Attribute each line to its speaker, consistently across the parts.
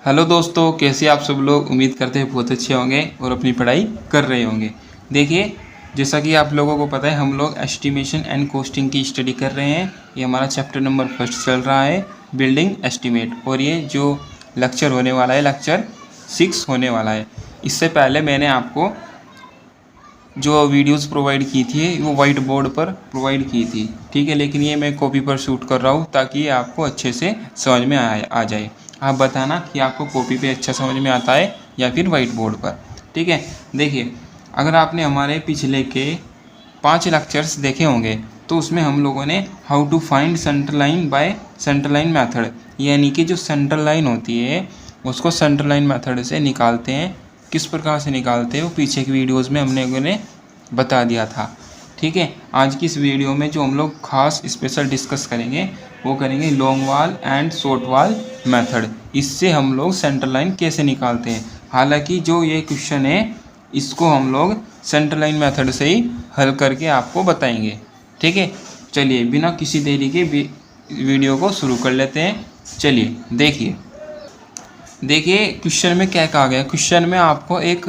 Speaker 1: Hello दोस्तों, कैसे आप सब लोग। उम्मीद करते हैं बहुत अच्छे होंगे और अपनी पढ़ाई कर रहे होंगे। देखिए, जैसा कि आप लोगों को पता है, हम लोग एस्टिमेशन एंड कॉस्टिंग की स्टडी कर रहे हैं। ये हमारा चैप्टर नंबर 1 चल रहा है, बिल्डिंग एस्टिमेट। और ये जो लेक्चर होने वाला है, लेक्चर 6 होने वाला है। इससे पहले मैंने आपको जो वीडियोस प्रोवाइड की थी वो वाइट बोर्ड पर प्रोवाइड की थी, ठीक है। लेकिन ये मैं कॉपी पर शूट कर रहा हूँ ताकि ये आपको अच्छे से समझ में आ जाए। आप बताना कि आपको कॉपी पे अच्छा समझ में आता है या फिर वाइट बोर्ड पर, ठीक है। देखिए, अगर आपने हमारे पिछले के 5 लेक्चर्स देखे होंगे तो उसमें हम लोगों ने how to find centre line by centre line method, यानी कि जो सेंटर लाइन होती है उसको सेंटर लाइन मैथड से निकालते हैं। किस प्रकार से निकालते हैं वो पीछे की वीडियोस में हमने उन्हें बता दिया था, ठीक है। आज की इस वीडियो में जो हम लोग खास स्पेशल डिस्कस करेंगे वो करेंगे लॉन्ग वाल एंड शॉर्ट वाल मेथड। इससे हम लोग सेंटर लाइन कैसे निकालते हैं। हालांकि जो ये क्वेश्चन है इसको हम लोग सेंटर लाइन मेथड से ही हल करके आपको बताएंगे, ठीक है। चलिए, बिना किसी देरी के वीडियो को शुरू कर लेते हैं। चलिए देखिए क्वेश्चन में क्या कहा गया है। क्वेश्चन में आपको एक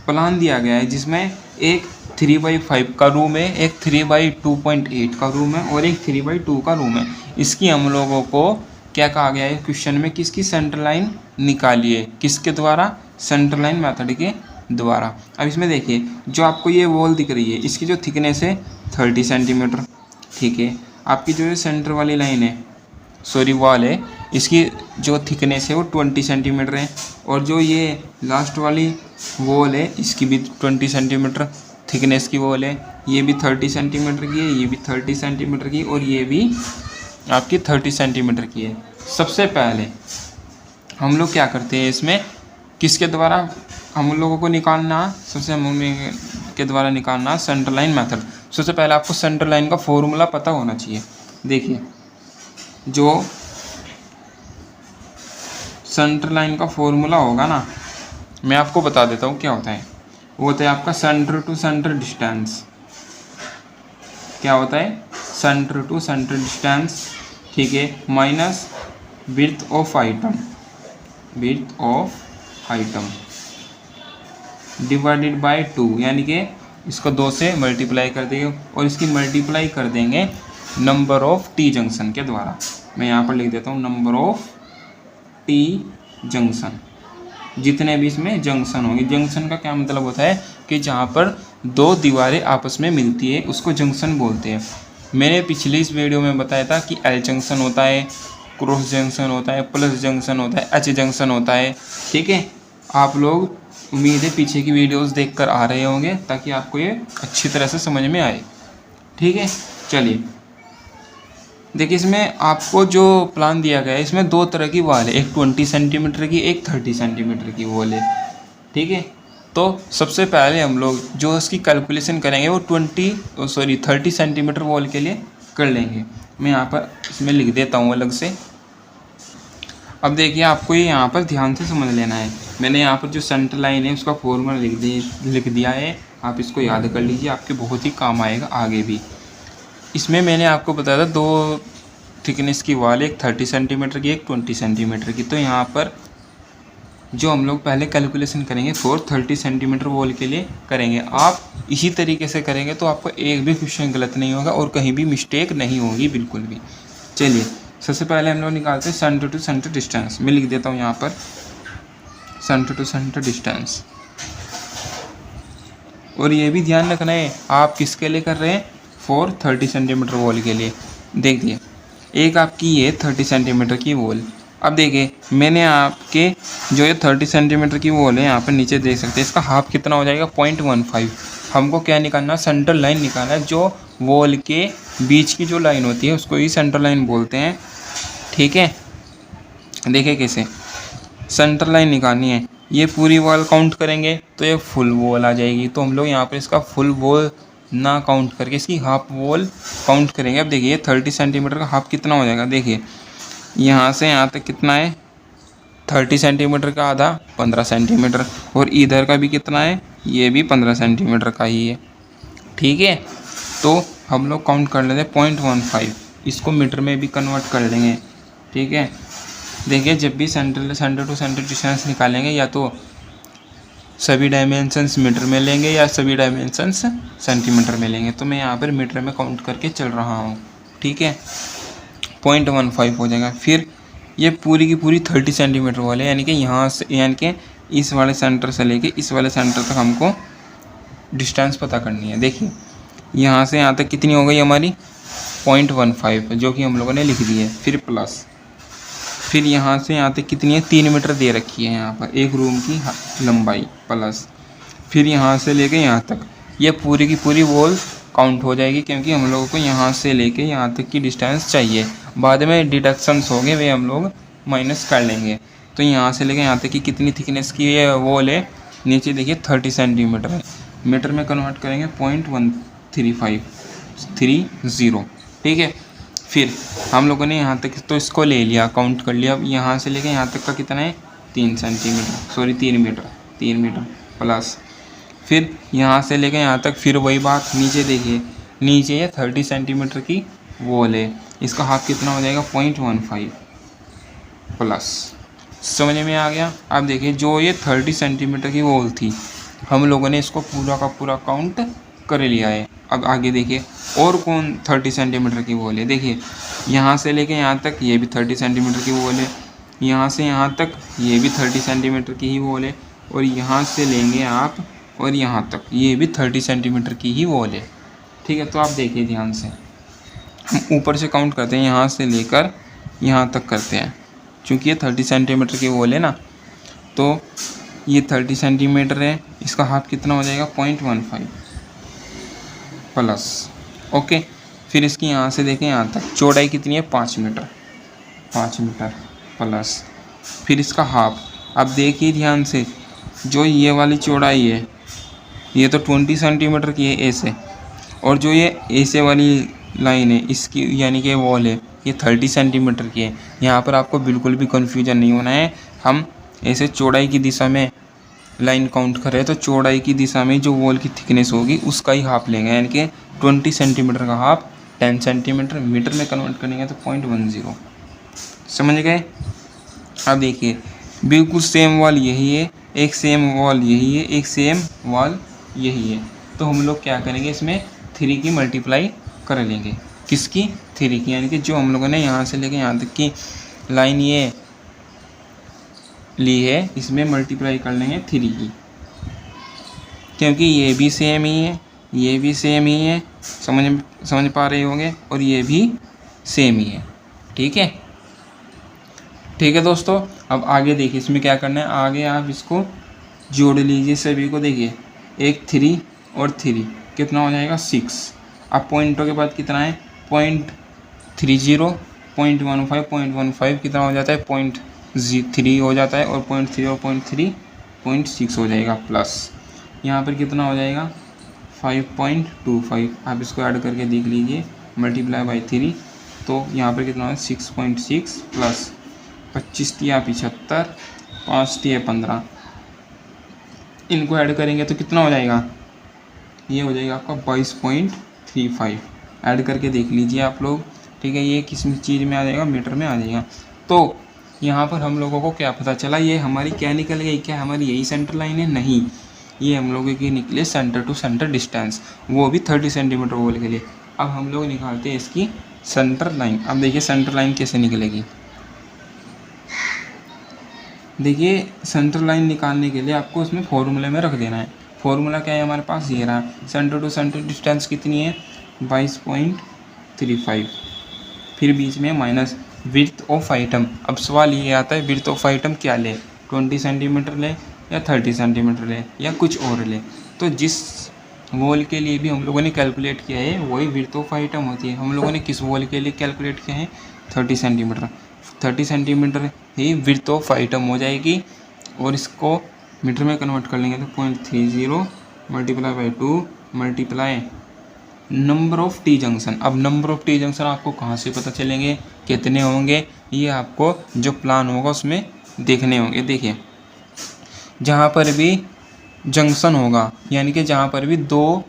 Speaker 1: प्लान दिया गया है जिसमें एक 3/5 का रूम है, एक 3/2.8 का रूम है और एक 3/2 का रूम है। इसकी हम लोगों को क्या कहा गया है क्वेश्चन में, किसकी सेंटर लाइन निकालिए। किसके द्वारा? सेंटर लाइन मेथड के द्वारा। अब इसमें देखिए, जो आपको ये वॉल दिख रही है इसकी जो थिकनेस है 30 सेंटीमीटर, ठीक है। आपकी जो सेंटर वाली लाइन है, सॉरी वॉल है, इसकी जो थिकनेस है वो 20 सेंटीमीटर है। और जो ये लास्ट वाली वॉल है इसकी भी 20 सेंटीमीटर थिकनेस की वॉल है। ये भी 30 सेंटीमीटर की है, ये भी 30 सेंटीमीटर की, और ये भी आपकी 30 सेंटीमीटर की है। सबसे पहले हम लोग क्या करते हैं, इसमें किसके द्वारा हम लोगों को निकालना, सबसे के द्वारा निकालना सेंटर लाइन मेथड। सबसे पहले आपको सेंटर लाइन का फॉर्मूला पता होना चाहिए। देखिए, जो सेंटर लाइन का फॉर्मूला होगा ना, मैं आपको बता देता हूँ क्या होता है। वो होता है आपका सेंटर टू सेंटर डिस्टेंस। क्या होता है? सेंटर टू सेंटर डिस्टेंस, ठीक है, minus width of item, width of item divided by 2, यानी कि इसको 2 से मल्टीप्लाई कर देंगे और इसकी मल्टीप्लाई कर देंगे नंबर ऑफ टी जंक्शन के द्वारा। मैं यहाँ पर लिख देता हूँ नंबर ऑफ टी जंक्शन, जितने भी इसमें जंक्शन होंगे। जंक्शन का क्या मतलब होता है कि जहाँ पर 2 दीवारें आपस में मिलती है उसको जंक्शन बोलते हैं। मैंने पिछली इस वीडियो में बताया था कि एल जंक्शन होता है, क्रॉस जंक्शन होता है, प्लस जंक्शन होता है, एच जंक्शन होता है, ठीक है। आप लोग उम्मीद है पीछे की वीडियोस देखकर आ रहे होंगे ताकि आपको ये अच्छी तरह से समझ में आए, ठीक है। चलिए देखिए, इसमें आपको जो प्लान दिया गया है इसमें 2 तरह की वॉल है, एक 20 सेंटीमीटर की, एक 30 सेंटीमीटर की वॉल है, ठीक है। तो सबसे पहले हम लोग जो इसकी कैलकुलेशन करेंगे वो 30 सेंटीमीटर वॉल के लिए कर लेंगे। मैं यहाँ पर इसमें लिख देता हूँ अलग से। अब देखिए, आपको ये यहाँ पर ध्यान से समझ लेना है। मैंने यहाँ पर जो सेंटर लाइन है उसका फॉर्मूला लिख दिया है, आप इसको याद कर लीजिए, आपके बहुत ही काम आएगा आगे भी। इसमें मैंने आपको बताया था 2 थिकनेस की वॉल, एक 30 सेंटीमीटर की, एक 20 सेंटीमीटर की। तो यहाँ पर जो हम लोग पहले कैलकुलेशन करेंगे 30 सेंटीमीटर वॉल के लिए करेंगे। आप इसी तरीके से करेंगे तो आपको एक भी क्वेश्चन गलत नहीं होगा और कहीं भी मिस्टेक नहीं होगी, बिल्कुल भी। चलिए, सबसे पहले हम लोग निकालते हैं सेंटर टू सेंटर डिस्टेंस। मैं लिख देता हूँ यहाँ पर सेंटर टू सेंटर डिस्टेंस। और ये भी ध्यान रखना है आप किसके लिए कर रहे हैं, 30 सेंटीमीटर वॉल के लिए। देखिए, एक आपकी ये 30 सेंटीमीटर की वॉल। अब देखिए, मैंने आपके जो ये 30 सेंटीमीटर की वॉल है यहाँ पर नीचे देख सकते हैं, इसका हाफ कितना हो जाएगा 0.15। हमको क्या निकालना, सेंटर लाइन निकालना है। जो वॉल के बीच की जो लाइन होती है उसको ही सेंटर लाइन बोलते हैं, ठीक है। देखिए कैसे सेंटर लाइन निकालनी है। ये पूरी वॉल काउंट करेंगे तो ये फुल वॉल आ जाएगी। तो हम लोग यहाँ पर इसका फुल वॉल ना काउंट करके इसकी हाफ वॉल काउंट करेंगे। अब देखिए 30 सेंटीमीटर का हाफ कितना हो जाएगा। देखिए, यहाँ से यहाँ तक कितना है, 30 सेंटीमीटर का आधा 15 सेंटीमीटर, और इधर का भी कितना है, ये भी 15 सेंटीमीटर का ही है, ठीक है। तो हम लोग काउंट कर लेते हैं 0.15, इसको मीटर में भी कन्वर्ट कर लेंगे, ठीक है। देखिए जब भी सेंटर टू सेंटर डिस्टेंस निकालेंगे या तो सभी डायमेंशंस मीटर में लेंगे या सभी डायमेंशंस सेंटीमीटर में लेंगे। तो मैं यहाँ पर मीटर में काउंट करके चल रहा हूँ, ठीक है। 0.15 हो जाएगा। फिर ये पूरी की पूरी 30 सेंटीमीटर वाले, यानी कि यहाँ से, यानी कि इस वाले सेंटर से लेके इस वाले सेंटर तक हमको डिस्टेंस पता करनी है। देखिए यहाँ से यहाँ तक कितनी हो गई हमारी 0.15, जो कि हम लोगों ने लिख दी है। फिर प्लस, फिर यहाँ से यहाँ तक कितनी है 3 मीटर दे रखी है यहाँ पर एक रूम की लंबाई, प्लस फिर यहाँ से लेके यहाँ तक ये पूरी की पूरी वॉल काउंट हो जाएगी, क्योंकि हम लोगों को यहाँ से लेके यहाँ तक की डिस्टेंस चाहिए। बाद में डिडक्शंस हो गए वे हम लोग माइनस कर लेंगे। तो यहाँ से लेके यहाँ तक की कितनी थिकनेस की ये वॉल है, नीचे देखिए 30 सेंटीमीटर है, मीटर में कन्वर्ट करेंगे 0.1330, ठीक है। फिर हम लोगों ने यहाँ तक तो इसको ले लिया, काउंट कर लिया। अब यहाँ से लेके यहाँ तक का कितना है 3 मीटर प्लस, फिर यहाँ से लेके यहाँ तक फिर वही बात, नीचे देखिए नीचे ये 30 सेंटीमीटर की वॉल है, इसका हाफ कितना हो जाएगा 0.15 प्लस। समझ में आ गया। अब देखिए जो ये 30 सेंटीमीटर की वॉल थी हम लोगों ने इसको पूरा का पूरा काउंट कर लिया है। अब आगे देखिए और कौन 30 सेंटीमीटर की वॉल है। देखिए यहाँ से लेके यहाँ तक ये भी 30 सेंटीमीटर की वॉल है, यहाँ से यहाँ तक ये भी 30 सेंटीमीटर की ही वॉल है, और यहाँ से लेंगे आप और यहाँ तक ये भी 30 सेंटीमीटर की ही वॉल है, ठीक है। तो आप देखिए ध्यान से, हम ऊपर से काउंट करते हैं, यहाँ से लेकर यहाँ तक करते हैं। चूँकि ये 30 सेंटीमीटर की वॉल है ना, तो ये 30 सेंटीमीटर है, इसका हाफ कितना हो जाएगा 0.15 प्लस, ओके। फिर इसकी यहाँ से देखें यहाँ तक चौड़ाई कितनी है 5 मीटर प्लस, फिर इसका हाफ। अब देखिए ध्यान से, जो ये वाली चौड़ाई है ये तो 20 सेंटीमीटर की है ऐसे, और जो ये ऐसे वाली लाइन है इसकी यानी कि वॉल है ये 30 सेंटीमीटर की है। यहाँ पर आपको बिल्कुल भी कन्फ्यूजन नहीं होना है। हम ऐसे चौड़ाई की दिशा में लाइन काउंट करें तो चौड़ाई की दिशा में जो वॉल की थिकनेस होगी उसका ही हाफ लेंगे, यानी कि 20 सेंटीमीटर का हाफ 10 सेंटीमीटर, मीटर में कन्वर्ट करेंगे तो 0.10। समझ गए। अब देखिए बिल्कुल सेम वॉल यही है, एक सेम वॉल यही है, एक सेम वॉल यही है। तो हम लोग क्या करेंगे, इसमें 3 की मल्टीप्लाई कर लेंगे। किसकी 3 की, यानी कि जो हम लोगों ने यहाँ से लेके यहाँ तक की लाइन ये ली है इसमें मल्टीप्लाई कर लेंगे 3 की, क्योंकि ये भी सेम ही है, ये भी सेम ही है, समझ पा रहे होंगे, और ये भी सेम ही है, ठीक है। ठीक है दोस्तों, अब आगे देखिए इसमें क्या करना है। आगे आप इसको जोड़ लीजिए सभी को। देखिए एक 3 और 3 कितना हो जाएगा 6। अब पॉइंटों के बाद कितना है 0.30, 0.15 कितना हो जाता है 0.3 हो जाता है, और 0.3 और 0.3 0.6 हो जाएगा प्लस। यहाँ पर कितना हो जाएगा 5.25। आप इसको ऐड करके देख लीजिए, मल्टीप्लाई बाई 3, तो यहाँ पर कितना है 6.6 प्लस 25 तिया 75, 5 तिया 15, इनको ऐड करेंगे तो कितना हो जाएगा, ये हो जाएगा आपका 22.35। ऐड करके देख लीजिए आप लोग, ठीक है। ये किस चीज़ में आ जाएगा, मीटर में आ जाएगा। तो यहाँ पर हम लोगों को क्या पता चला, ये हमारी क्या निकल गई, क्या हमारी यही सेंटर लाइन है, नहीं, ये हम लोगों की निकले सेंटर टू सेंटर डिस्टेंस, वो भी 30 सेंटीमीटर वॉल के लिए। अब हम लोग निकालते हैं इसकी सेंटर लाइन। अब देखिए सेंटर लाइन कैसे निकलेगी। देखिए सेंटर लाइन निकालने के लिए आपको इसमें फॉर्मूले में रख देना है। फॉर्मूला क्या है हमारे पास, ये रहा। सेंटर टू सेंटर डिस्टेंस कितनी है 22.35, फिर बीच में माइनस विड्थ ऑफ आइटम। अब सवाल ये आता है विड्थ ऑफ आइटम क्या ले, 20 सेंटीमीटर ले या 30 सेंटीमीटर ले या कुछ और ले। तो जिस वॉल के लिए भी हम लोगों ने कैलकुलेट किया है वही विड्थ ऑफ आइटम होती है। हम लोगों ने किस वॉल के लिए कैलकुलेट किया है 30 centimetre, 30 centimetre he width of item हो जाएगी, और इसको मीटर में कन्वर्ट कर लेंगे तो 0.30 multiply by 2 multiply number of T junction. अब नंबर ऑफ टी जंक्शन आपको कहाँ से पता चलेंगे, कितने होंगे, ये आपको जो प्लान होगा उसमें देखने होंगे। देखिए जहाँ पर भी जंक्शन होगा, यानी कि जहाँ पर भी दो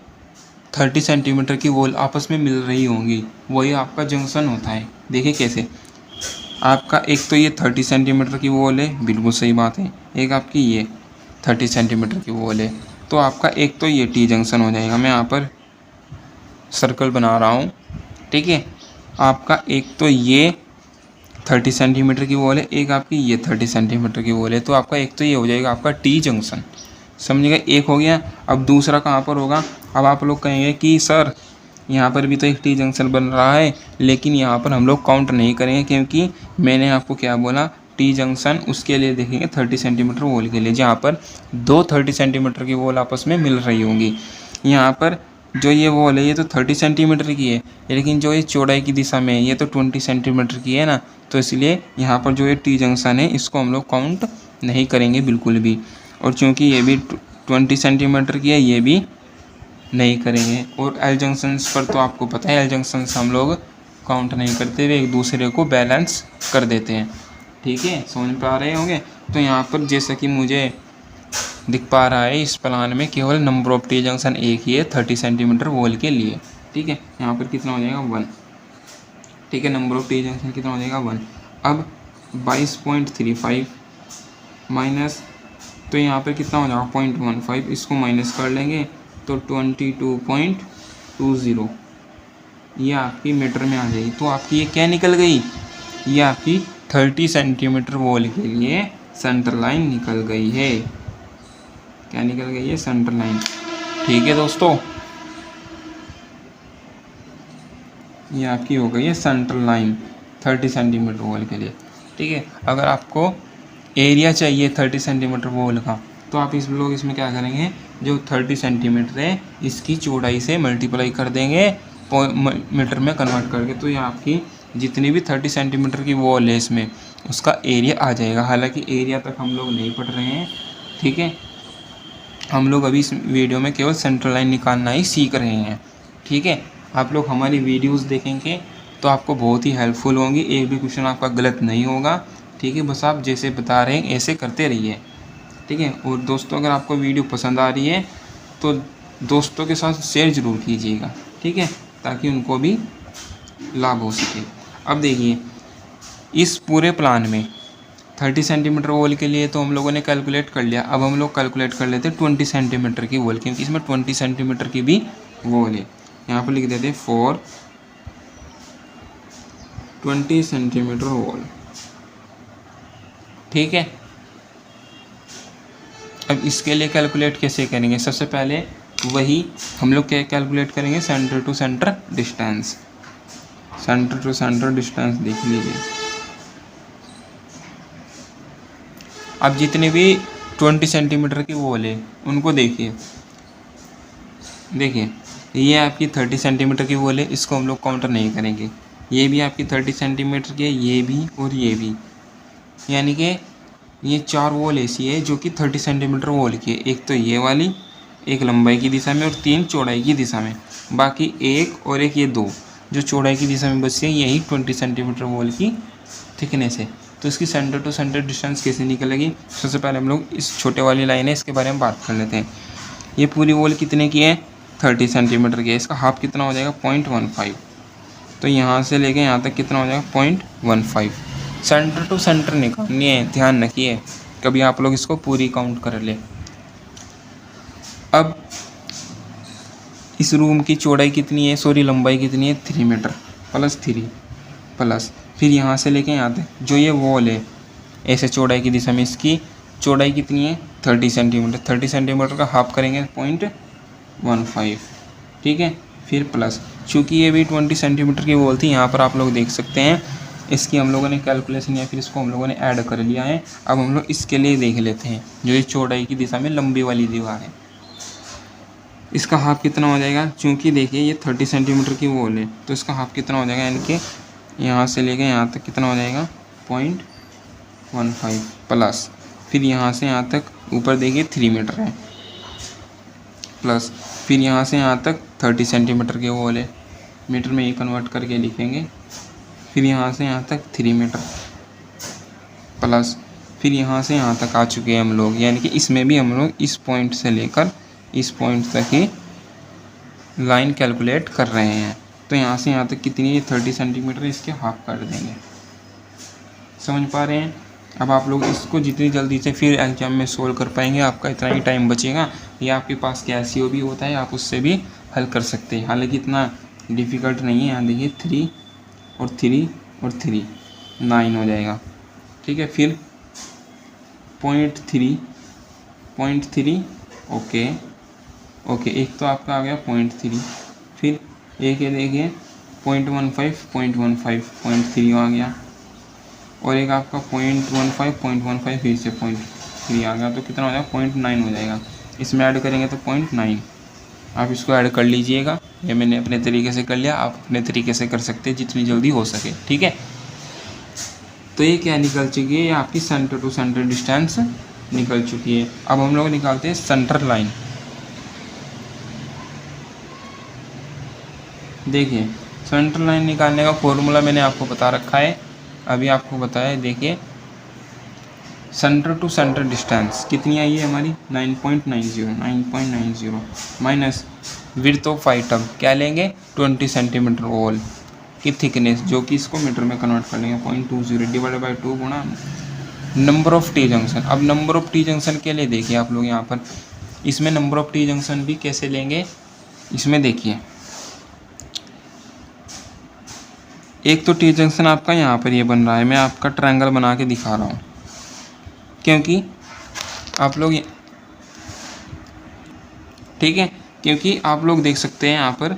Speaker 1: 30 सेंटीमीटर की वॉल आपस में मिल रही होंगी, वही आपका जंक्शन होता है। देखिए कैसे, आपका एक तो ये 30 सेंटीमीटर की वॉल है, बिल्कुल सही बात है। एक आपकी ये 30 सेंटीमीटर की वॉल है, तो आपका एक तो ये टी जंक्शन हो जाएगा। मैं यहाँ पर सर्कल बना रहा हूँ, ठीक है। आपका एक तो ये 30 सेंटीमीटर की वॉल है, एक आपकी ये 30 सेंटीमीटर की वॉल है, तो आपका एक तो ये हो जाएगा आपका टी जंक्शन, समझिएगा। एक हो गया। अब दूसरा कहाँ पर होगा? अब आप लोग कहेंगे कि सर यहाँ पर भी तो एक टी जंक्शन बन रहा है, लेकिन यहाँ पर हम लोग काउंट नहीं करेंगे, क्योंकि मैंने आपको क्या बोला, टी जंक्शन उसके लिए देखेंगे 30 सेंटीमीटर वॉल के लिए, जहाँ पर दो 30 सेंटीमीटर की वॉल आपस में मिल रही होंगी। यहाँ पर जो ये वॉल है ये तो 30 सेंटीमीटर की है, लेकिन जो ये चौड़ाई की दिशा में है ये तो 20 सेंटीमीटर की है ना, तो इसलिए यहाँ पर जो ये टी जंक्शन है इसको हम लोग काउंट नहीं करेंगे बिल्कुल भी। और चूँकि ये भी 20 सेंटीमीटर की है, ये भी नहीं करेंगे। और एल जंक्शंस पर तो आपको पता है, एल जंक्शंस हम लोग काउंट नहीं करते, वे एक दूसरे को बैलेंस कर देते हैं, ठीक है। समझ पा रहे होंगे। तो यहाँ पर जैसा कि मुझे दिख पा रहा है इस प्लान में केवल नंबर ऑफ टी जंक्शन एक ही है 30 सेंटीमीटर वॉल के लिए, ठीक है। यहाँ पर कितना हो जाएगा 1, ठीक है। नंबर ऑफ टी जंक्शन कितना हो जाएगा 1। अब 22.35 माइनस, तो यहाँ पर कितना हो जाएगा 0.15, इसको माइनस कर लेंगे तो 22.20, ये आपकी मीटर में आ जाएगी। तो आपकी ये क्या निकल गई? ये आपकी 30 सेंटीमीटर वॉल के लिए सेंटर लाइन निकल गई है। क्या निकल गई है? सेंटर लाइन, ठीक है दोस्तों। ये आपकी हो गई है सेंटर लाइन 30 सेंटीमीटर वॉल के लिए, ठीक है। अगर आपको एरिया चाहिए 30 सेंटीमीटर वॉल का, तो आप इस लोग इसमें क्या करेंगे, जो 30 सेंटीमीटर है इसकी चौड़ाई से मल्टीप्लाई कर देंगे मीटर में कन्वर्ट करके, तो ये आपकी जितनी भी 30 सेंटीमीटर की वॉल है इसमें उसका एरिया आ जाएगा। हालांकि एरिया तक हम लोग नहीं पढ़ रहे हैं, ठीक है। हम लोग अभी इस वीडियो में केवल सेंट्रल लाइन निकालना ही सीख रहे हैं, ठीक है। आप लोग हमारी वीडियोस देखेंगे तो आपको बहुत ही हेल्पफुल होंगी, एक भी क्वेश्चन आपका गलत नहीं होगा, ठीक है। बस आप जैसे बता रहे हैं ऐसे करते रहिए, ठीक है। और दोस्तों अगर आपको वीडियो पसंद आ रही है तो दोस्तों के साथ शेयर ज़रूर कीजिएगा, ठीक है, ताकि उनको भी लाभ हो सके। अब देखिए इस पूरे प्लान में 30 सेंटीमीटर वॉल के लिए तो हम लोगों ने कैलकुलेट कर लिया। अब हम लोग कैलकुलेट कर लेते हैं 20 सेंटीमीटर की वॉल, क्योंकि इसमें 20 सेंटीमीटर की भी वॉल है। यहाँ पर लिख देते हैं फॉर 20 सेंटीमीटर वॉल, ठीक है। अब इसके लिए कैलकुलेट कैसे करेंगे? सबसे पहले वही हम लोग क्या कैलकुलेट करेंगे, centre to centre distance. Centre to centre distance देख लीजिए। अब जितने भी 20 सेंटीमीटर की वॉल है उनको देखिए, देखिए ये आपकी 30 सेंटीमीटर की वॉल है, इसको हम लोग काउंटर नहीं करेंगे। ये भी आपकी 30 सेंटीमीटर की है, ये भी और ये भी, यानी कि ये 4 वॉल ऐसी है जो कि 30 सेंटीमीटर वॉल की है। एक तो ये वाली, एक लंबाई की दिशा में और 3 चौड़ाई की दिशा में। बाकी एक और एक ये 2 जो चौड़ाई की दिशा में बची है, यही 20 सेंटीमीटर वॉल की थिकनेस है। तो इसकी सेंटर टू सेंटर डिस्टेंस कैसे निकलेगी? सबसे पहले हम लोग इस छोटे वाली लाइन है इसके बारे में बात कर लेते हैं। ये पूरी वॉल कितने की है? 30 सेंटीमीटर की है। इसका हाफ कितना हो जाएगा? 0.15। तो यहाँ से लेके यहाँ तक कितना हो जाएगा? 0.15। सेंटर टू सेंटर निकालनी है, ध्यान रखिए, कभी आप लोग इसको पूरी काउंट कर ले। अब इस रूम की चौड़ाई कितनी है, सॉरी लंबाई कितनी है? 3 मीटर प्लस 3 प्लस, फिर यहाँ से लेके यहाँ तक जो ये वॉल है ऐसे चौड़ाई की दिशा में, इसकी चौड़ाई कितनी है? 30 सेंटीमीटर। 30 सेंटीमीटर का हाफ करेंगे 0.15, ठीक है। फिर प्लस, चूँकि ये भी 20 सेंटीमीटर की वॉल थी, यहाँ पर आप लोग देख सकते हैं इसकी हम लोगों ने कैलकुलेशन या फिर इसको हम लोगों ने ऐड कर लिया है। अब हम लोग इसके लिए देख लेते हैं, जो ये चौड़ाई की दिशा में लंबी वाली दीवार है, इसका हाफ कितना हो जाएगा? चूँकि देखिए ये 30 सेंटीमीटर की वॉल है, तो इसका हाफ कितना हो जाएगा, यानी कि यहाँ से लेके यहाँ तक कितना हो जाएगा? 0.15 प्लस, फिर यहाँ से यहाँ तक ऊपर देखिए 3 मीटर है प्लस, फिर यहाँ से यहाँ तक 30 सेंटीमीटर की वॉल है, मीटर में ये कन्वर्ट करके लिखेंगे। फिर यहाँ से यहाँ तक 3 मीटर प्लस, फिर यहाँ से यहाँ तक आ चुके हैं हम लोग, यानी कि इसमें भी हम लोग इस पॉइंट से लेकर इस पॉइंट तक ही लाइन कैलकुलेट कर रहे हैं। तो यहाँ से यहाँ तक कितनी है? 30 सेंटीमीटर, इसके हाफ कर देंगे। समझ पा रहे हैं? अब आप लोग इसको जितनी जल्दी से फिर एग्जाम में सोल्व कर पाएंगे, आपका इतना ही टाइम बचेगा। या आपके पास कैसीओ भी होता है, आप उससे भी हल कर सकते हैं। हालांकि इतना डिफ़िकल्ट नहीं है। यहाँ देखिए 3 और 3 और 3 9 हो जाएगा। ठीक है, फिर 0.3 ओके ओके, एक तो आपका आ गया 0.3, फिर एक है देखिए 0.15 आ गया, और एक आपका 0.15 फिर से 0.3 आ गया, तो कितना हो जाएगा 0.9 हो जाएगा। इसमें ऐड करेंगे तो 0.9। आप इसको ऐड कर लीजिएगा। ये मैंने अपने तरीके से कर लिया, आप अपने तरीके से कर सकते हैं जितनी जल्दी हो सके। ठीक है, तो ये क्या निकल चुकी है, ये आपकी सेंटर टू सेंटर डिस्टेंस निकल चुकी है। अब हम लोग निकालते हैं सेंटर लाइन। देखिए सेंटर लाइन निकालने का फॉर्मूला मैंने आपको बता रखा है, अभी आपको बताया। देखिए सेंटर टू सेंटर डिस्टेंस कितनी आई है हमारी 9.90 माइनस विड्थ ऑफ आइटम क्या लेंगे 20 सेंटीमीटर वॉल की थिकनेस, जो कि इसको मीटर में कन्वर्ट कर लेंगे 0.20 डिवाइडेड बाई 2 गुणा नंबर ऑफ टी जंक्शन। अब नंबर ऑफ टी जंक्शन के लिए देखिए आप लोग यहाँ पर, इसमें नंबर ऑफ टी जंक्शन भी कैसे लेंगे, इसमें देखिए एक तो टी जंक्शन आपका यहाँ पर ये बन रहा है, मैं आपका ट्रायंगल बना के दिखा रहा हूँ, क्योंकि आप लोग ठीक है, क्योंकि आप लोग देख सकते हैं यहाँ पर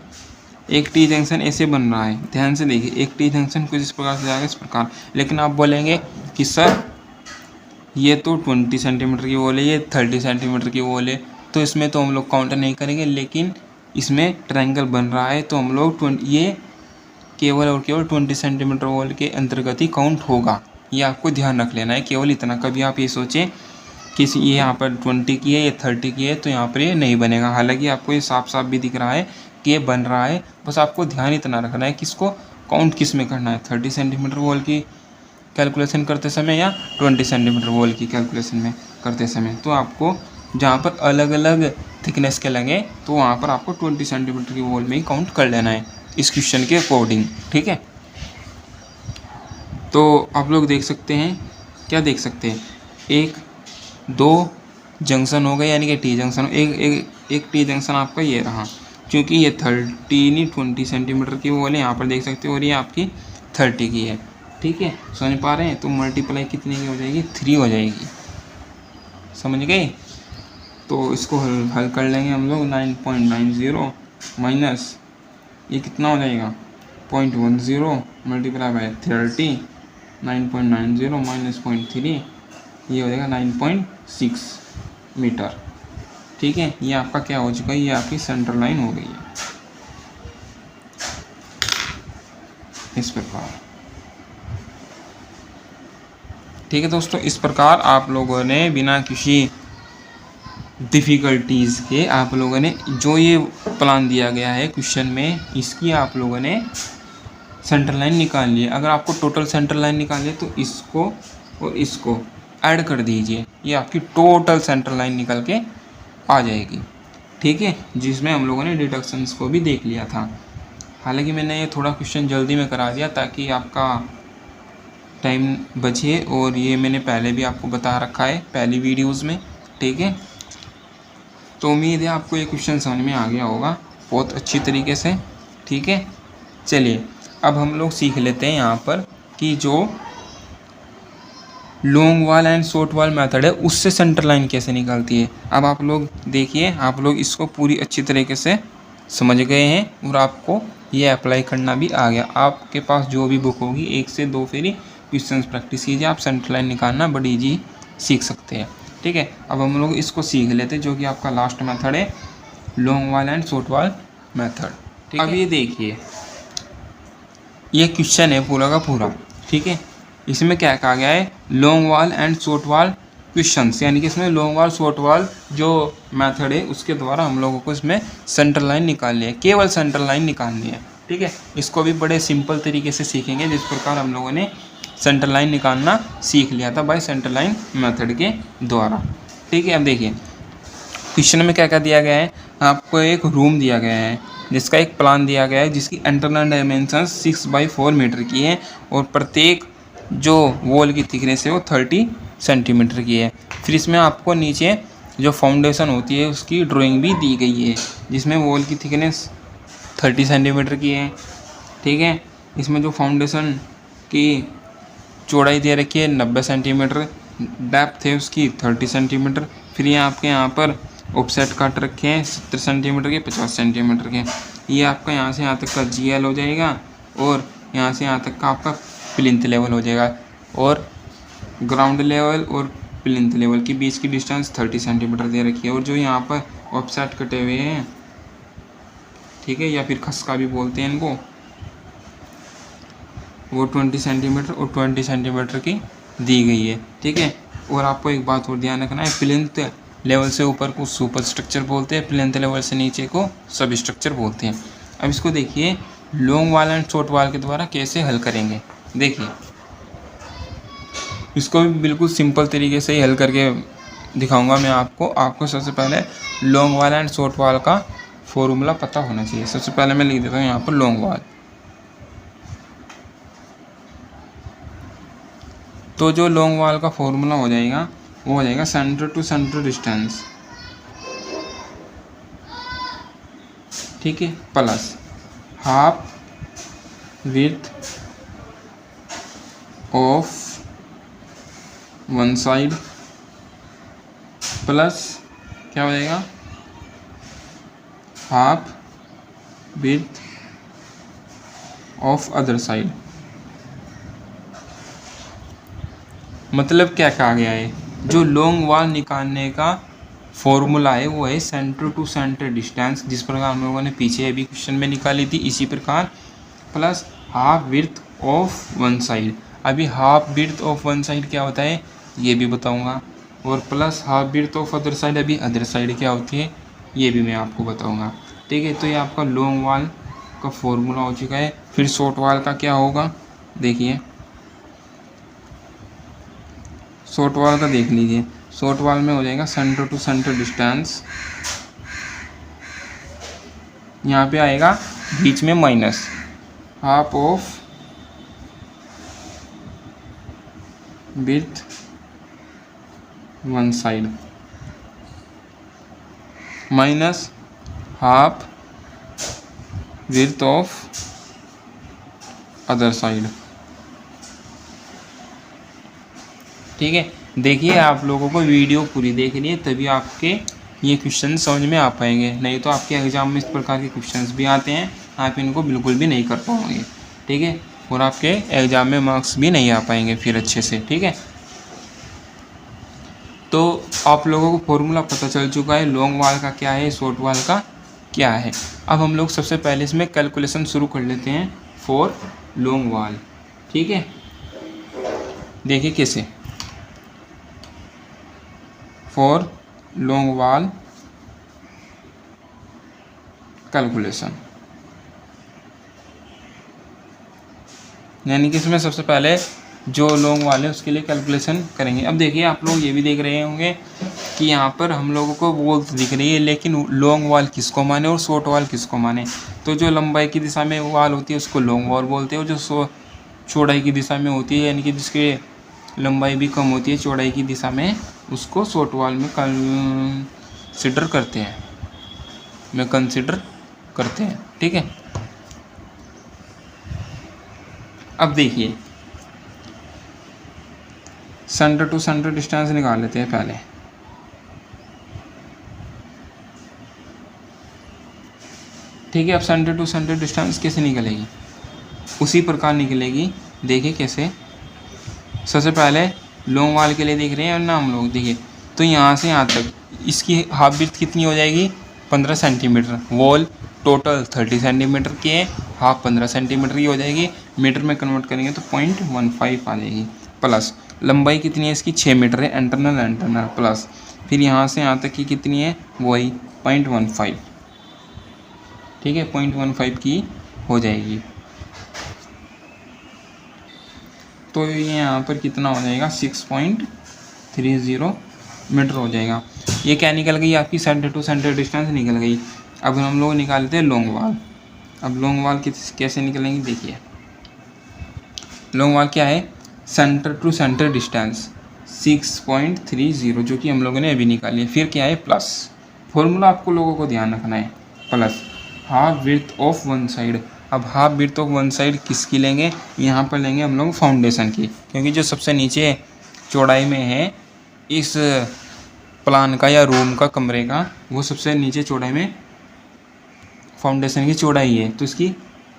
Speaker 1: एक टी जंक्शन ऐसे बन रहा है। ध्यान से देखिए, एक टी जंक्शन कुछ इस प्रकार से जाएगा, इस प्रकार। लेकिन आप बोलेंगे कि सर ये तो 20 सेंटीमीटर की वॉल है, ये 30 सेंटीमीटर की वॉल है, तो इसमें तो हम लोग काउंट नहीं करेंगे। लेकिन इसमें ट्रायंगल बन रहा है तो हम लोग ये केवल और केवल 20 सेंटीमीटर वॉल के अंतर्गत ही काउंट होगा। ये आपको ध्यान रख लेना है, केवल इतना। कभी आप ये सोचें कि ये यहाँ पर 20 की है, ये 30 की है, तो यहाँ पर ये नहीं बनेगा। हालांकि आपको ये साफ साफ भी दिख रहा है कि ये बन रहा है, बस आपको ध्यान इतना रखना है कि इसको काउंट किस में करना है, 30 सेंटीमीटर वॉल की कैलकुलेशन करते समय या 20 सेंटीमीटर वॉल की कैलकुलेशन में करते समय। तो आपको जहाँ पर अलग अलग थिकनेस के लगे तो वहाँ पर आपको 20 सेंटीमीटर की वॉल में ही काउंट कर लेना है इस क्वेश्चन के अकॉर्डिंग। ठीक है, तो आप लोग देख सकते हैं, क्या देख सकते हैं, एक दो जंक्शन हो गए, यानी कि टी जंक्शन। एक टी जंक्शन आपका ये रहा, क्योंकि ये 30 नहीं 20 सेंटीमीटर की वॉल है, यहाँ पर देख सकते हो, और ये आपकी 30 की है। ठीक है, समझ पा रहे हैं? तो मल्टीप्लाई कितने की हो जाएगी, 3 हो जाएगी। समझ गए? तो इसको हल कर लेंगे हम लोग। 9.90 माइनस ये कितना हो जाएगा 0.10 मल्टीप्लाई बाई 30, 9.90 माइनस 0.3, ये हो जाएगा 9.6 मीटर। ठीक है, ये आपका क्या हो चुका है, ये आपकी सेंटर लाइन हो गई है इस प्रकार। ठीक है दोस्तों, इस प्रकार आप लोगों ने बिना किसी डिफ़िकल्टीज़ के आप लोगों ने जो ये प्लान दिया गया है क्वेश्चन में, इसकी आप लोगों ने सेंटर लाइन निकाल ली है। अगर आपको टोटल सेंटर लाइन निकाली है तो इसको और इसको ऐड कर दीजिए, ये आपकी टोटल सेंटर लाइन निकल के आ जाएगी। ठीक है, जिसमें हम लोगों ने डिडक्शंस को भी देख लिया था। हालांकि मैंने ये थोड़ा क्वेश्चन जल्दी में करा दिया ताकि आपका टाइम बचे, और ये मैंने पहले भी आपको बता रखा है पहली वीडियोज़ में। ठीक है, तो उम्मीद है आपको ये क्वेश्चन समझ में आ गया होगा बहुत अच्छी तरीके से। ठीक है, चलिए अब हम लोग सीख लेते हैं यहाँ पर कि जो लॉन्ग वाल एंड शॉर्ट वाल मेथड है उससे सेंटर लाइन कैसे निकलती है। अब आप लोग देखिए, आप लोग इसको पूरी अच्छी तरीके से समझ गए हैं और आपको ये अप्लाई करना भी आ गया। आपके पास जो भी बुक होगी 1 से 2 फेरी क्वेश्चन प्रैक्टिस कीजिए, आप सेंटर लाइन निकालना बड़ी ईजी सीख सकते हैं। ठीक है, अब हम लोग इसको सीख लेते हैं, जो कि आपका लास्ट मेथड है लॉन्ग वाल एंड शॉर्ट वाल मेथड। अब ये देखिए, ये क्वेश्चन है पूरा का पूरा। ठीक है, इसमें क्या कहा गया है, लॉन्ग वाल एंड शॉर्ट वाल क्वेश्चंस, यानी कि इसमें लॉन्ग वाल शॉर्ट वाल जो मेथड है उसके द्वारा हम लोगों को इसमें सेंटर लाइन निकालनी है, केवल सेंटर लाइन निकालनी है। ठीक है, इसको भी बड़े सिंपल तरीके से सीखेंगे जिस प्रकार हम लोगों ने सेंटर लाइन निकालना सीख लिया था बाय सेंटर लाइन मेथड के द्वारा। ठीक है, अब देखिए क्वेश्चन में क्या क्या दिया गया है, आपको एक रूम दिया गया है जिसका एक प्लान दिया गया है, जिसकी इंटरनल डायमेंशन 6/4 मीटर की है, और प्रत्येक जो वॉल की थिकनेस है वो 30 सेंटीमीटर की है। फिर इसमें आपको नीचे जो फाउंडेशन होती है उसकी ड्राइंग भी दी गई है, जिसमें वॉल की थिकनेस 30 सेंटीमीटर की है। ठीक है, इसमें जो फाउंडेशन की चौड़ाई दे रखी है 90 सेंटीमीटर, डेप्थ है उसकी 30 सेंटीमीटर। फिर ये आपके यहाँ पर ऑफसेट काट रखे हैं 70 सेंटीमीटर के, 50 सेंटीमीटर के। ये आपका यहाँ से यहाँ तक का GL हो जाएगा और यहाँ से यहाँ तक का आपका प्लिंथ लेवल हो जाएगा। और ग्राउंड लेवल और प्लिंथ लेवल के बीच की डिस्टेंस 30 सेंटीमीटर दे रखी है। और जो यहाँ पर ऑफसेट कटे हुए हैं, ठीक है, या फिर खसका भी बोलते हैं इनको, वो 20 सेंटीमीटर और 20 सेंटीमीटर की दी गई है। ठीक है, और आपको एक बात और ध्यान रखना है, प्लिंथ लेवल से ऊपर को सुपर स्ट्रक्चर बोलते हैं, प्लिंथ लेवल से नीचे को सब स्ट्रक्चर बोलते हैं। अब इसको देखिए लॉन्ग वाल एंड शॉर्ट वाल के द्वारा कैसे हल करेंगे। देखिए इसको भी बिल्कुल सिंपल तरीके से ही हल करके दिखाऊंगा मैं आपको सबसे पहले लॉन्ग वाल एंड शॉर्ट वाल का फॉर्मूला पता होना चाहिए। सबसे पहले मैं लिख देता हूँ यहाँ पर लॉन्ग वाल। तो जो लॉन्ग वाल का फॉर्मूला हो जाएगा वो हो जाएगा सेंटर टू सेंटर डिस्टेंस, ठीक है, plus half width of one side plus क्या हो जाएगा half width of other side. मतलब क्या कहा गया है, जो लॉन्ग वाल निकालने का फॉर्मूला है वो है सेंटर टू सेंटर डिस्टेंस, जिस प्रकार हम लोगों ने पीछे अभी क्वेश्चन में निकाली थी, इसी प्रकार plus half width of one side. अभी half width of one side क्या होता है ये भी बताऊंगा, और plus half width of other side, अभी अदर साइड क्या होती है ये भी मैं आपको बताऊंगा। ठीक है, तो ये आपका लॉन्ग वाल का फॉर्मूला हो चुका है। फिर शॉर्ट वाल का क्या होगा, देखिए शॉर्ट वाल का देख लीजिए। शॉर्ट वाल में हो जाएगा सेंटर टू सेंटर डिस्टेंस, यहाँ पे आएगा बीच में minus half of width one side minus half width of other side. ठीक है, देखिए आप लोगों को वीडियो पूरी देखनी है तभी आपके ये क्वेश्चन समझ में आ पाएंगे, नहीं तो आपके एग्जाम में इस प्रकार के क्वेश्चंस भी आते हैं, आप इनको बिल्कुल भी नहीं कर पाओगे। ठीक है, और आपके एग्जाम में मार्क्स भी नहीं आ पाएंगे फिर अच्छे से। ठीक है, तो आप लोगों को फॉर्मूला पता चल चुका है लॉन्ग वाल का क्या है, शॉर्ट वाल का क्या है। अब हम लोग सबसे पहले इसमें कैलकुलेशन शुरू कर लेते हैं फॉर लॉन्ग वाल। ठीक है, देखिए कैसे, फॉर लॉन्ग वाल कैलकुलेशन, यानी कि इसमें सबसे पहले जो लॉन्ग वाल है उसके लिए कैलकुलेशन करेंगे। अब देखिए आप लोग ये भी देख रहे होंगे कि यहाँ पर हम लोगों को वॉल दिख रही है, लेकिन लॉन्ग वाल किसको माने और शॉर्ट वाल किसको माने। तो जो लंबाई की दिशा में वाल होती है उसको लॉन्ग वाल बोलते हैं, और जो चौड़ाई की दिशा में होती है, यानी कि जिसके लंबाई भी कम होती है चौड़ाई की दिशा में, उसको शॉर्ट वाल में कंसिडर करते हैं। ठीक है, अब देखिए सेंटर टू सेंटर डिस्टेंस निकाल लेते हैं पहले। ठीक है, अब सेंटर टू सेंटर डिस्टेंस कैसे निकलेगी, उसी प्रकार निकलेगी। देखिए कैसे, सबसे पहले लॉन्ग वाल के लिए देख रहे हैं ना हम लोग, देखिए तो यहाँ से यहाँ तक इसकी हाफ विड्थ कितनी हो जाएगी 15 सेंटीमीटर। वॉल टोटल 30 सेंटीमीटर की है, हाफ 15 सेंटीमीटर की हो जाएगी, मीटर में कन्वर्ट करेंगे तो 0.15 आ जाएगी। प्लस लंबाई कितनी है इसकी 6 मीटर है, इंटरनल प्लस फिर यहाँ से यहाँ तक की कितनी है वही 0.15। ठीक है, 0.15 की हो जाएगी। तो ये यहाँ पर कितना हो जाएगा 6.30 मीटर हो जाएगा। ये क्या निकल गई आपकी सेंटर टू सेंटर डिस्टेंस निकल गई। अब हम लोग निकालते हैं लॉन्ग वाल। अब लॉन्ग वाल कैसे निकलेंगे, देखिए लॉन्ग वाल क्या है, सेंटर टू सेंटर डिस्टेंस 6.30 जो कि हम लोगों ने अभी निकाली है। फिर क्या है प्लस, फॉर्मूला आपको लोगों को ध्यान रखना है, plus half width of one side. अब half width of one side किसकी लेंगे, यहाँ पर लेंगे हम लोग फाउंडेशन की, क्योंकि जो सबसे नीचे चौड़ाई में है इस प्लान का या रूम का कमरे का, वो सबसे नीचे चौड़ाई में फाउंडेशन की चौड़ाई है। तो इसकी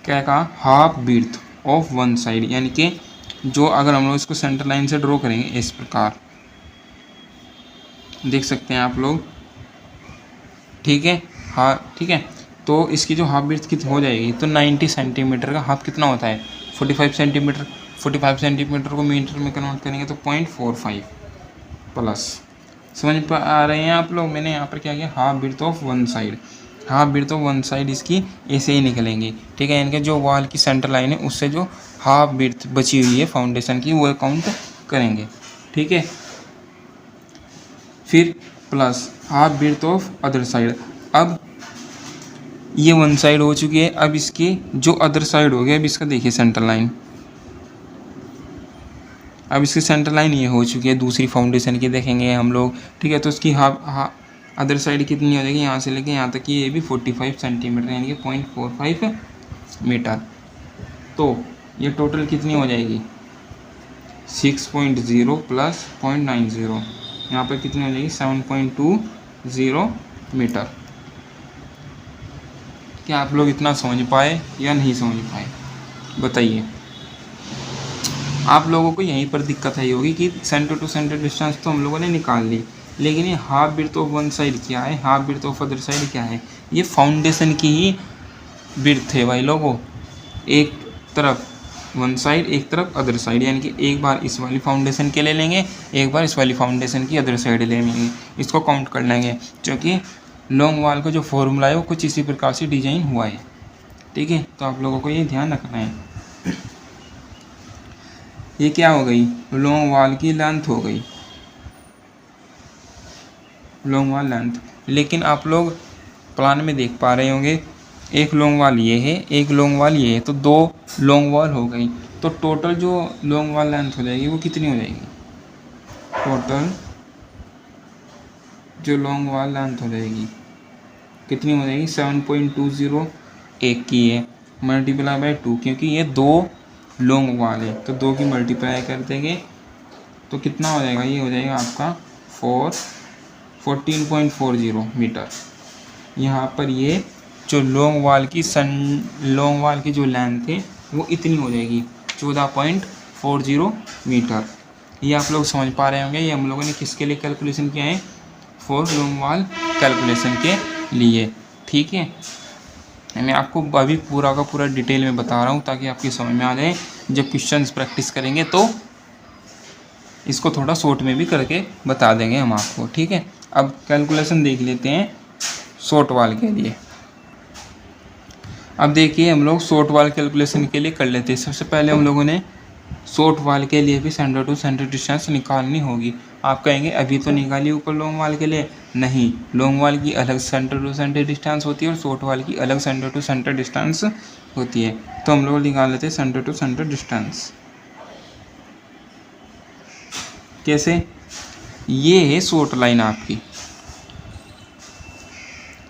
Speaker 1: क्या कहा, half width of one side, यानी कि जो अगर हम लोग इसको सेंटर लाइन से ड्रॉ करेंगे इस प्रकार, देख सकते हैं आप लोग, ठीक है। हाँ ठीक है, तो इसकी जो हाफ विड्थ कितनी हो जाएगी, तो 90 सेंटीमीटर का हाफ कितना होता है 45 सेंटीमीटर। 45 सेंटीमीटर को मीटर में कन्वर्ट करेंगे तो 0.45 प्लस, समझ पा आ रहे हैं आप लोग। मैंने यहाँ पर क्या किया, half width of one side, half width of one side इसकी ऐसे ही निकलेंगी, ठीक है। इनके जो वॉल की सेंटर लाइन है उससे जो हाफ विड्थ बची हुई है फाउंडेशन की वो काउंट करेंगे, ठीक है। फिर plus half width of other side. अब ये वन साइड हो चुकी है, अब इसकी जो अदर साइड हो गया, अब इसका देखिए सेंटर लाइन, अब इसकी सेंटर लाइन ये हो चुकी है दूसरी फाउंडेशन की, देखेंगे हम लोग, ठीक है। तो इसकी हाफ अदर साइड कितनी हो जाएगी, यहाँ से लेके यहाँ तक की, ये भी 45 सेंटीमीटर यानी कि 0.45 मीटर। तो ये टोटल कितनी हो जाएगी 6.0 प्लस 0.90, यहाँ पर कितनी हो जाएगी 7.20 मीटर। क्या आप लोग इतना समझ पाए या नहीं समझ पाए, बताइए। आप लोगों को यहीं पर दिक्कत आई होगी कि सेंटर टू सेंटर डिस्टेंस तो हम लोगों ने निकाल ली, लेकिन ये half width of one side क्या है, half width of other side क्या है, ये फाउंडेशन की ही विड्थ है भाई लोगों। एक तरफ वन साइड, एक तरफ अदर साइड, यानी कि एक बार इस वाली फाउंडेशन के ले लेंगे, एक बार इस वाली फाउंडेशन की अदर साइड ले लेंगे, इसको काउंट कर लेंगे। क्योंकि लॉन्ग वॉल का जो फॉर्मूला है वो कुछ इसी प्रकार से डिजाइन हुआ है, ठीक है। तो आप लोगों को ये ध्यान रखना है। ये क्या हो गई, लॉन्ग वॉल की लेंथ हो गई, लॉन्ग वॉल लेंथ। लेकिन आप लोग प्लान में देख पा रहे होंगे, एक लॉन्ग वॉल ये है, एक लॉन्ग वॉल ये है, तो दो लॉन्ग वॉल हो गई। तो टोटल जो लॉन्ग वॉल लेंथ हो जाएगी वो कितनी हो जाएगी, टोटल जो लॉन्ग वॉल लेंथ हो जाएगी कितनी हो जाएगी 7.20, एक की है मल्टीप्लाई बाय 2, क्योंकि ये दो लॉन्ग वॉल है तो 2 की मल्टीप्लाई कर देंगे तो कितना हो जाएगा, ये हो जाएगा आपका 14.40 मीटर। यहाँ पर ये जो लॉन्ग वॉल की जो लेंथ है वो इतनी हो जाएगी 14.40 मीटर। ये आप लोग समझ पा रहे होंगे, ये हम लोगों ने किसके लिए कैलकुलेशन किया है, फॉर लॉन्ग वॉल कैलकुलेशन के लिए, ठीक है। मैं आपको अभी पूरा का पूरा डिटेल में बता रहा हूँ ताकि आपकी समझ में आ जाए। जब क्वेश्चंस प्रैक्टिस करेंगे तो इसको थोड़ा शॉर्ट में भी करके बता देंगे हम आपको, ठीक है। अब कैलकुलेशन देख लेते हैं शॉर्ट वॉल के लिए। अब देखिए हम लोग शॉर्ट वॉल कैलकुलेशन के लिए कर लेते हैं। सबसे पहले हम लोगों ने शॉर्ट वॉल के लिए भी सेंटर टू सेंटर डिस्टेंस निकालनी होगी। आप कहेंगे अभी तो निकाली ऊपर लॉन्ग वॉल के लिए, नहीं, लॉन्ग वॉल की अलग सेंटर टू सेंटर डिस्टेंस होती है और शॉर्ट वॉल की अलग सेंटर टू सेंटर डिस्टेंस होती है। तो हम लोग निकाल लेते हैं सेंटर टू सेंटर डिस्टेंस। कैसे, ये है शॉर्ट लाइन आपकी,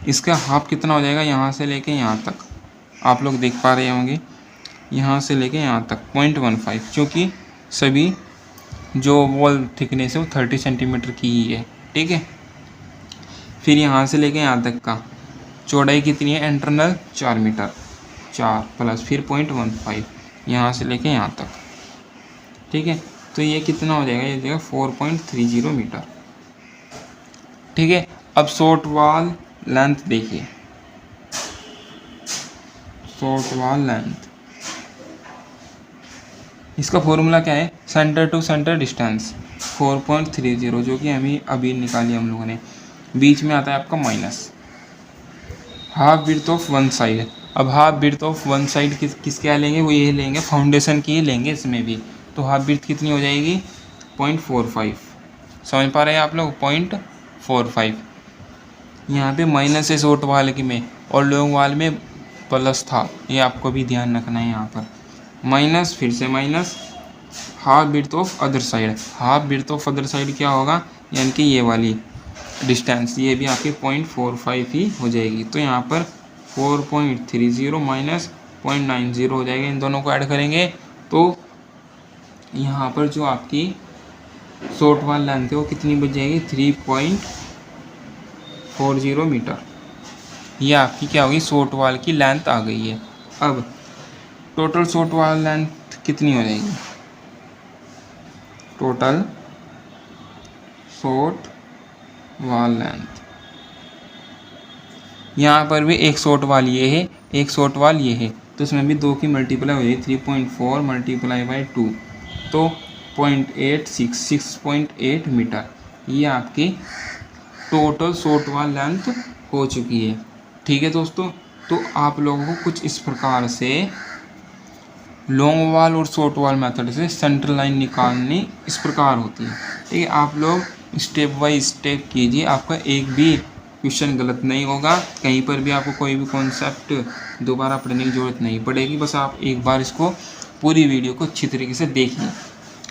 Speaker 1: इसका हाफ कितना हो जाएगा, यहाँ से लेके यहाँ तक आप लोग देख पा रहे होंगे, यहाँ से लेके यहाँ तक 0.15, क्योंकि सभी जो वॉल थिकनेस है वो 30 सेंटीमीटर की ही है, ठीक है। फिर यहाँ से लेके यहाँ तक का चौड़ाई कितनी है, इंटरनल 4 मीटर, 4 प्लस फिर 0.15 यहाँ से लेके यहाँ तक, ठीक है। तो ये कितना हो जाएगा, ये देगा 4.30 मीटर, ठीक है। अब शॉर्ट वॉल लेंथ देखिए, शॉर्ट वॉल लेंथ, इसका फॉर्मूला क्या है, सेंटर टू सेंटर डिस्टेंस 4.30 जो कि अभी निकाली हम लोगों ने। बीच में आता है आपका minus half width of one side. अब half width of one side किसके लेंगे, वो ये लेंगे फाउंडेशन की लेंगे इसमें भी। तो हाफ विड्थ कितनी हो जाएगी 0.45, समझ पा रहे हैं आप लोग, 0.45। यहाँ पे माइनस है शॉर्ट वाल की में और लॉन्ग वाल में प्लस था, ये आपको भी ध्यान रखना है। यहाँ पर माइनस, फिर से minus, half width of other side. Half width of other side क्या होगा, यानी कि ये वाली डिस्टेंस, ये भी आपकी 0.45 ही हो जाएगी। तो यहाँ पर 4.30 माइनस 0.90 हो जाएगा। इन दोनों को ऐड करेंगे तो यहाँ पर जो आपकी शॉर्ट वाल लेंथ है वो कितनी बच जाएगी, 3.40 मीटर। ये आपकी क्या होगी, शॉर्ट वाल की लेंथ आ गई है। अब टोटल शॉर्ट वाल लेंथ कितनी हो जाएगी, टोटल शॉर्ट वाल लेंथ, यहाँ पर भी एक शॉर्ट वाल ये है, एक शॉर्ट वाल ये है, तो इसमें भी 2 की मल्टीप्लाई हो जाएगी, 3.4 मल्टीप्लाई बाई 2 तो 6.8 मीटर। ये आपकी टोटल शॉर्ट वाल लेंथ हो चुकी है। ठीक है दोस्तों, तो आप लोगों को कुछ इस प्रकार से लॉन्ग वाल और शॉर्ट वाल मेथड से सेंट्रल लाइन निकालनी इस प्रकार होती है। ठीक है, आप लोग स्टेप बाय स्टेप कीजिए, आपका एक भी क्वेश्चन गलत नहीं होगा, कहीं पर भी आपको कोई भी कॉन्सेप्ट दोबारा पढ़ने की ज़रूरत नहीं पड़ेगी। बस आप एक बार इसको पूरी वीडियो को अच्छी तरीके से देखिए,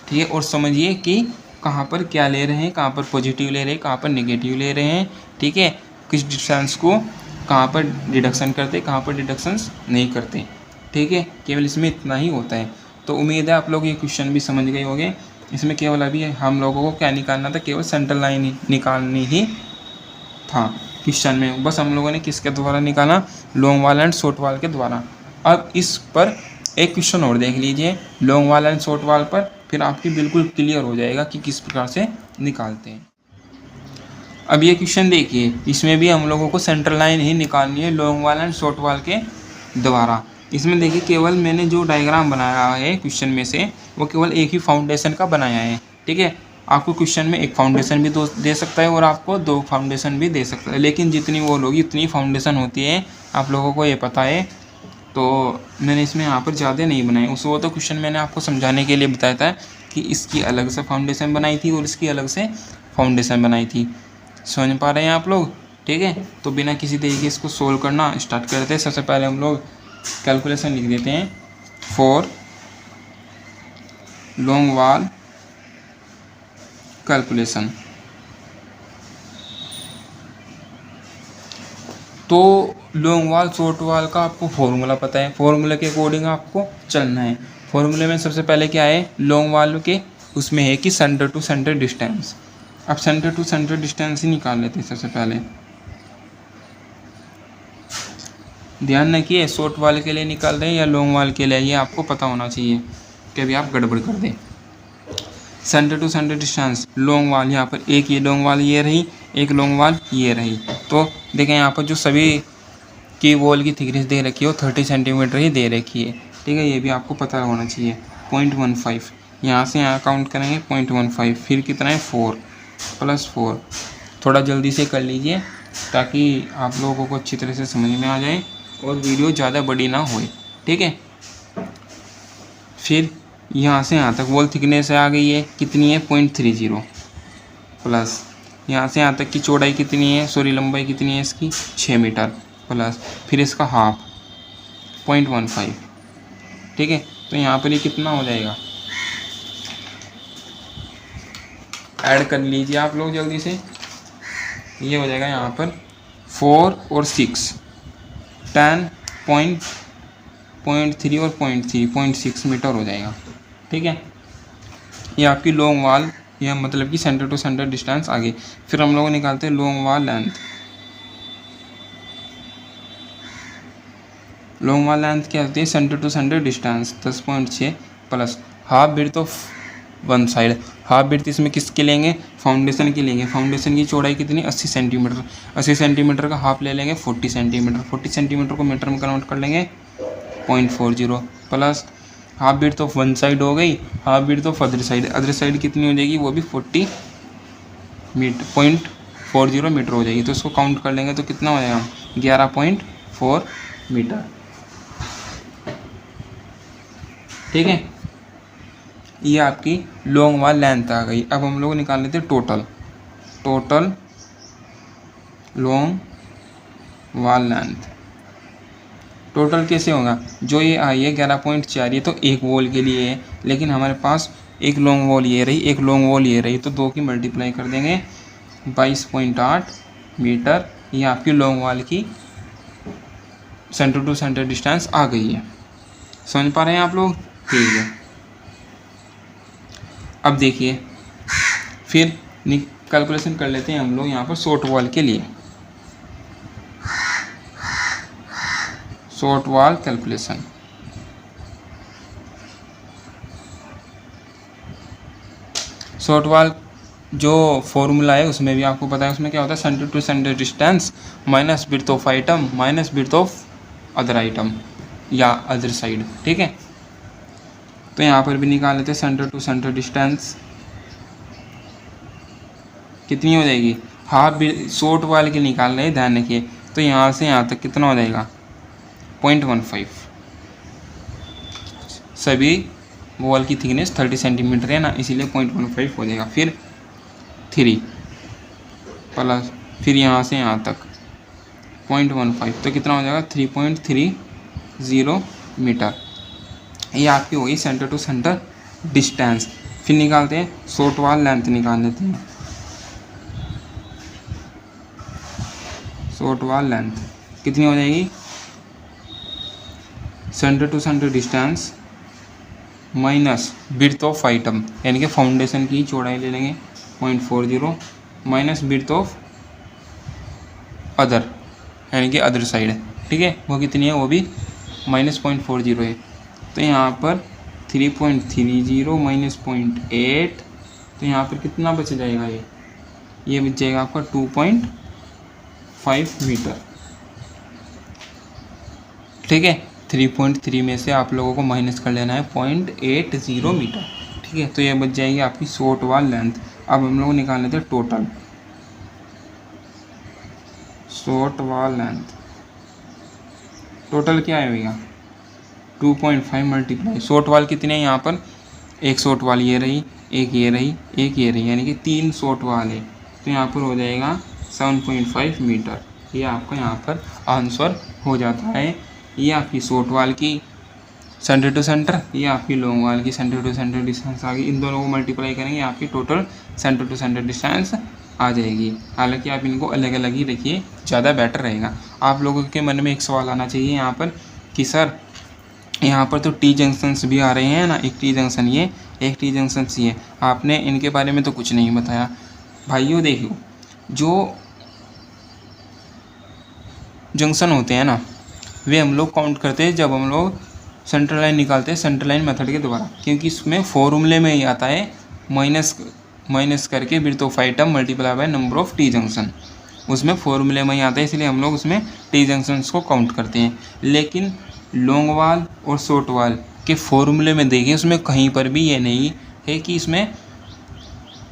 Speaker 1: ठीक है, और समझिए कि कहाँ पर क्या ले रहे हैं, कहाँ पर पॉजिटिव ले रहे हैं, कहाँ पर नेगेटिव ले रहे हैं। ठीक है, किस डिस्टेंस को कहाँ पर डिडक्शन करते, कहाँ पर डिडक्शंस नहीं करते। ठीक है, केवल इसमें इतना ही होता है। तो उम्मीद है आप लोग ये क्वेश्चन भी समझ गए होंगे। इसमें केवल अभी हम लोगों को क्या निकालना था, केवल सेंट्रल लाइन निकालनी ही था क्वेश्चन में। बस हम लोगों ने किसके द्वारा निकाला, लॉन्ग वाल एंड शॉर्ट वाल के द्वारा। अब इस पर एक क्वेश्चन और देख लीजिए लॉन्ग वाल एंड शॉर्ट वाल पर, फिर आपकी बिल्कुल क्लियर हो जाएगा कि किस प्रकार से निकालते हैं। अब ये क्वेश्चन देखिए, इसमें भी हम लोगों को सेंट्रल लाइन ही निकालनी है लॉन्ग वाल एंड शॉर्ट वाल के द्वारा। इसमें देखिए केवल मैंने जो डायग्राम बनाया है क्वेश्चन में से, वो केवल एक ही फाउंडेशन का बनाया है। ठीक है, आपको क्वेश्चन में एक फाउंडेशन भी दे सकता है और आपको 2 फाउंडेशन भी दे सकता है, लेकिन जितनी वो होगी उतनी फाउंडेशन होती है, आप लोगों को ये पता है। तो मैंने इसमें यहाँ पर ज़्यादा नहीं बनाई, उस वो तो क्वेश्चन मैंने आपको समझाने के लिए बताया था कि इसकी अलग से फाउंडेशन बनाई थी और इसकी अलग से फाउंडेशन बनाई थी। समझ पा रहे हैं आप लोग? ठीक है, तो बिना किसी तरीके इसको सोल्व करना स्टार्ट करते हैं। सबसे पहले हम लोग कैलकुलेशन लिख देते हैं फॉर लॉन्ग वाल कैलकुलेशन। तो लॉन्ग वाल शॉर्ट वाल का आपको फॉर्मूला पता है, फॉर्मूला के अकॉर्डिंग आपको चलना है। फॉर्मूले में सबसे पहले क्या है, लॉन्ग वाल के उसमें है कि सेंटर टू सेंटर डिस्टेंस। अब सेंटर टू सेंटर डिस्टेंस ही निकाल लेते हैं सबसे पहले। ध्यान रखिए शॉर्ट वाल के लिए निकाल रहे हैं या लॉन्ग वाल के लिए, ये आपको पता होना चाहिए कि अभी आप गड़बड़ कर दें। Centre to centre distance long wall, यहाँ पर एक ये लॉन्ग वाल ये रही, एक लॉन्ग वाल ये रही। तो देखें यहाँ पर जो सभी की वॉल की थिकनेस दे रखी है वो 30 सेंटीमीटर ही दे रखी है। ठीक है, ये भी आपको पता होना चाहिए। 0.15 यहाँ से यहाँ काउंट करेंगे 0.15, फिर कितना है 4 + 4। थोड़ा जल्दी से कर लीजिए ताकि आप लोगों को अच्छी तरह से समझ में आ जाए और वीडियो ज़्यादा बड़ी ना होए। ठीक है, फिर यहाँ से यहाँ तक वॉल थिकनेस आ गई है, कितनी है 0.30 प्लस यहाँ से यहाँ तक की चौड़ाई कितनी है, सॉरी लंबाई कितनी है इसकी 6 मीटर प्लस फिर इसका हाफ 0.15। ठीक है, तो यहाँ पर ये कितना हो जाएगा, ऐड कर लीजिए आप लोग जल्दी से। ये हो जाएगा यहाँ पर 4 और 6 10.3 और 0.6 मीटर हो जाएगा। ठीक है, ये आपकी लॉन्ग वाल, यह मतलब कि सेंटर टू सेंटर डिस्टेंस आ गई। फिर हम लोग निकालते हैं लॉन्ग वाल लेंथ। लॉन्ग वाल लेंथ क्या होती है, centre to centre distance 10.6 plus half width of one side. Half width इसमें किसके लेंगे, फाउंडेशन की लेंगे। फाउंडेशन की चौड़ाई कितनी 80 सेंटीमीटर, 80 सेंटीमीटर का हाफ ले लेंगे 40 सेंटीमीटर। 40 सेंटीमीटर को मीटर में कन्वर्ट कर लेंगे 0.40 plus half width of one side हो गई, half width of other side. Other side कितनी हो जाएगी, वो भी 40 मीटर हो जाएगी। तो इसको काउंट कर लेंगे तो कितना हो जाएगा 11.4 मीटर। ठीक है, ये आपकी लॉन्ग वाल लेंथ आ गई। अब हम लोग निकाल लेते हैं टोटल लॉन्ग वाल लेंथ। टोटल कैसे होगा, जो ये आई है 11.4, ये तो एक वॉल के लिए है, लेकिन हमारे पास एक लॉन्ग वॉल ये रही, एक लॉन्ग वॉल ये रही, तो 2 की मल्टीप्लाई कर देंगे 22.8 मीटर। ये आपकी लॉन्ग वॉल की सेंटर टू सेंटर डिस्टेंस आ गई है। समझ पा रहे हैं आप लोग? ठीक है। अब देखिए फिर कैलकुलेशन कर लेते हैं हम लोग यहाँ पर शॉर्ट वॉल के लिए। Short wall calculation, short wall जो फॉर्मूला है उसमें भी आपको पता है, उसमें क्या होता है, centre to centre distance minus width of item minus width of other item या अदर साइड। ठीक है, तो यहाँ पर भी निकाल लेते हैं सेंटर टू सेंटर डिस्टेंस कितनी हो जाएगी, हाफ शॉर्ट वॉल की निकाल रहे हैं, ध्यान रखिए। तो यहाँ से यहाँ तक कितना हो जाएगा 0.15। सभी वॉल की थिकनेस 30 सेंटीमीटर है ना, इसीलिए 0.15 हो जाएगा। फिर 3 प्लस फिर यहाँ से यहाँ तक 0.15, तो कितना हो जाएगा 3.30 मीटर। ये आपकी होगी सेंटर टू सेंटर डिस्टेंस। फिर निकालते हैं शॉर्ट वॉल लेंथ, निकाल लेते हैं शॉर्ट वॉल लेंथ कितनी हो जाएगी, centre to centre distance minus width of item, यानी कि फाउंडेशन की चौड़ाई ले लेंगे 0.40 माइनस विड्थ ऑफ अदर, यानी कि अदर साइड। ठीक है, वो कितनी है, वो भी -0.40 है। तो यहाँ पर 3.30 माइनस 0.8, तो यहाँ पर कितना बच जाएगा, ये बच जाएगा आपका 2.5 मीटर। ठीक है, 3.3 में से आप लोगों को माइनस कर लेना है 0.80 मीटर। ठीक है, तो ये बच जाएगी आपकी शॉर्ट वॉल लेंथ। अब हम लोग निकाल लेते हैं total short wall length. Total क्या आएगा 2.5 मल्टीप्लाई शॉर्ट वॉल कितने हैं यहाँ पर, एक शॉर्ट वॉल ये रही, एक ये रही, एक ये रही, यानी कि 3 शॉर्ट वॉल है। तो यहाँ पर हो जाएगा 7.5 मीटर। ये आपका यहाँ पर आंसर हो जाता है। ये आपकी शॉर्ट वॉल की सेंटर टू सेंटर, ये आपकी लॉन्ग वॉल की सेंटर टू सेंटर डिस्टेंस आ गई। इन दोनों को मल्टीप्लाई करेंगे आपकी total centre to centre distance आ जाएगी। हालांकि आप इनको अलग अलग ही रखिए, ज़्यादा बेटर रहेगा। आप लोगों के मन में एक सवाल आना चाहिए यहाँ पर कि सर यहाँ पर तो टी जंक्शंस भी आ रहे हैं ना, एक टी जंक्शन ये, एक टी जंक्शन सी है, आपने इनके बारे में तो कुछ नहीं बताया। भाइयों देखियो, जो जंक्शन होते हैं ना, वे हम लोग काउंट करते हैं जब हम लोग सेंट्रल लाइन निकालते हैं सेंट्रल लाइन मेथड के द्वारा, क्योंकि इसमें फॉर्मूले में ही आता है माइनस करके width of item multiply by number of T junction, उसमें फॉर्मूले में ही आता है, इसलिए हम लोग उसमें टी जंक्शंस को काउंट करते हैं। लेकिन लॉन्ग वॉल और शॉर्ट वॉल के फॉर्मूले में देखिए, उसमें कहीं पर भी ये नहीं है कि इसमें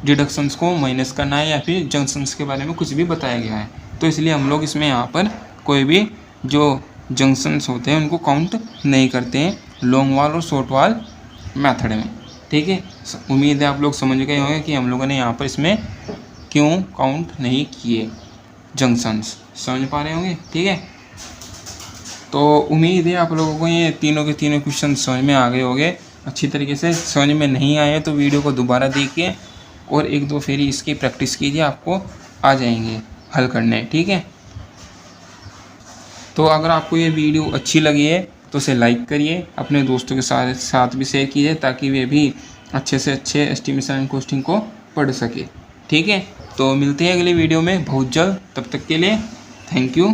Speaker 1: डिडक्शंस को माइनस करना है या फिर जंक्शंस के बारे में कुछ भी बताया गया है। तो इसलिए हम लोग इसमें यहाँ पर कोई भी जो जंक्शंस होते हैं उनको काउंट नहीं करते हैं लॉन्ग वॉल और शॉर्ट वॉल मेथड में। ठीक है, उम्मीद है आप लोग समझ गए होंगे कि हम लोगों ने यहाँ पर इसमें क्यों काउंट नहीं किए जंक्शंस, समझ पा रहे होंगे। ठीक है, तो उम्मीद है आप लोगों को ये तीनों के तीनों क्वेश्चन समझ में आ गए होंगे अच्छी तरीके से। समझ में नहीं आए तो वीडियो को दोबारा देखिए और एक दो फेरी इसकी प्रैक्टिस कीजिए, आपको आ जाएंगे हल करने। ठीक है, तो अगर आपको ये वीडियो अच्छी लगी है तो इसे लाइक करिए, अपने दोस्तों के साथ भी शेयर कीजिए ताकि वे भी अच्छे से अच्छे एस्टिमेशन एंड कॉस्टिंग को पढ़ सके। ठीक है, तो मिलते हैं अगली वीडियो में बहुत जल्द, तब तक के लिए थैंक यू।